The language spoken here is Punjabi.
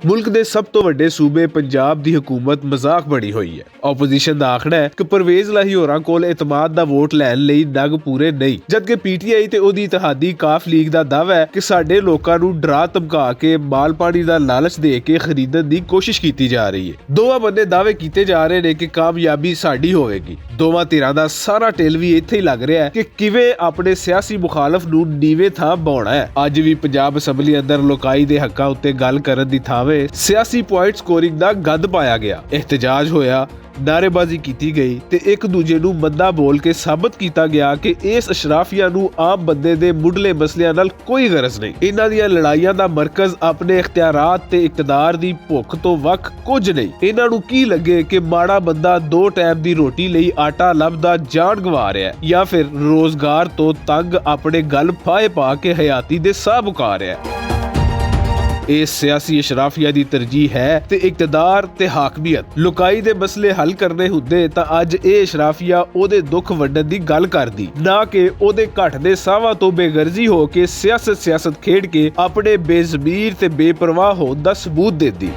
ਮੁਲਕ ਦੇ ਸਭ ਤੋਂ ਵੱਡੇ ਸੂਬੇ ਪੰਜਾਬ ਦੀ ਹਕੂਮਤ ਮਜ਼ਾਕ ਬਣੀ ਹੋਈ ਹੈ। ਆਪੋਜੀਸ਼ਨ ਦਾ ਆਖਣਾ ਹੈ ਕਿ ਪਰਵੇਜ਼ ਲਾਹੀ ਹੋਰਾਂ ਕੋਲ ਇਤਮਾਦ ਦਾ ਵੋਟ ਲੈਣ ਲਈ ਨਗ ਪੂਰੇ ਨਹੀਂ, ਜਦਕਿ ਪੀਟੀਆਈ ਤੇ ਉਹਦੀ ਇਤਿਹਾਦੀ ਕਾਫ ਲੀਗ ਦਾ ਦਾਅਵਾ ਹੈ ਕਿ ਸਾਡੇ ਲੋਕਾਂ ਨੂੰ ਡਰਾ ਧਮਕਾ ਕੇ ਮਾਲ ਪਾਣੀ ਦਾ ਲਾਲਚ ਦੇ ਕੇ ਖਰੀਦਣ ਦੀ ਕੋਸ਼ਿਸ਼ ਕੀਤੀ ਜਾ ਰਹੀ ਹੈ। ਦੋਵਾਂ ਬੰਨੇ ਦਾਅਵੇ ਕੀਤੇ ਜਾ ਰਹੇ ਨੇ ਕਿ ਕਾਮਯਾਬੀ ਸਾਡੀ ਹੋਵੇਗੀ। ਦੋਵਾਂ ਧਿਰਾਂ ਦਾ ਸਾਰਾ ਢਿੱਲ ਵੀ ਇੱਥੇ ਹੀ ਲੱਗ ਰਿਹਾ ਹੈ ਕਿ ਕਿਵੇਂ ਆਪਣੇ ਸਿਆਸੀ ਮੁਖਾਲਫ ਨੂੰ ਨੀਵੇਂ ਥਾਂ ਪਾਉਣਾ ਹੈ। ਅੱਜ ਵੀ ਪੰਜਾਬ ਅਸੈਂਬਲੀ ਅੰਦਰ ਲੋਕਾਈ ਦੇ ਹੱਕਾਂ ਉੱਤੇ ਗੱਲ ਕਰਨ ਦੀ ਥਾਵੇਂ ਸਿਆਸੀ ਪੁਆਇੰਟ ਸਕੋਰਿੰਗ ਦਾ ਗੰਦ ਪਾਇਆ ਗਿਆ। ਇhtਜਾਜ ਹੋਇਆ, ਨਾਅਰੇਬਾਜ਼ੀ ਕੀਤੀ ਗਈ ਤੇ ਇੱਕ ਦੂਜੇ ਨੂੰ ਮੰਦਾ ਬੋਲ ਕੇ ਸਾਬਤ ਕੀਤਾ ਗਿਆ ਕਿ ਇਸ ਅਸ਼ਰਾਫੀਆ ਨੂੰ ਆਮ ਬੰਦੇ ਦੇ ਮੁੱਢਲੇ ਮਸਲਿਆਂ ਨਾਲ ਕੋਈ ਗਰਜ਼ ਨਹੀਂ। ਇਹਨਾਂ ਦੀਆਂ ਲੜਾਈਆਂ ਦਾ ਮਰਕਜ਼ ਆਪਣੇ ਇਖਤਿਆਰਾਤ ਤੇ ਇਕਤਦਾਰ ਦੀ ਭੁੱਖ ਤੋਂ ਵੱਖ ਕੁਝ ਨਹੀਂ। ਇਹਨਾਂ ਨੂੰ ਕੀ ਲੱਗੇ ਕਿ ਮਾੜਾ ਬੰਦਾ 2 ਟਾਈਮ ਦੀ ਰੋਟੀ ਲਈ ਆਟਾ ਲੱਭਦਾ ਜਾਨ ਗਵਾ ਰਿਹਾ ਜਾਂ ਫਿਰ ਰੋਜ਼ਗਾਰ ਤੋਂ ਤੰਗ ਆਪਣੇ ਗਲ ਫਾਹੇ ਪਾ ਕੇ ਹਯਾਤੀ ਦੇ ਸਾਹ ਮੁਕਾ ਰਿਹਾ। ਇਹ ਸਿਆਸੀ ਅਸ਼ਰਾਫੀਆ ਦੀ ਤਰਜੀਹ ਹੈ ਤੇ ਇਕਤਦਾਰ ਤੇ ਹਾਕਮੀਅਤ। ਲੋਕਾਈ ਦੇ ਮਸਲੇ ਹੱਲ ਕਰਨੇ ਹੁੰਦੇ ਤਾਂ ਅੱਜ ਇਹ ਅਸ਼ਰਾਫੀਆ ਉਹਦੇ ਦੁੱਖ ਵੰਡਣ ਦੀ ਗੱਲ ਕਰਦੀ, ਨਾ ਕਿ ਉਹਦੇ ਘੱਟ ਦੇ ਸਾਹਾਂ ਤੋਂ ਬੇਗਰਜ਼ੀ ਹੋ ਕੇ ਸਿਆਸਤ ਖੇਡ ਕੇ ਆਪਣੇ ਬੇਜ਼ਮੀਰ ਤੇ ਬੇਪਰਵਾਹ ਹੋਣ ਦਾ ਸਬੂਤ ਦਿੰਦੀ।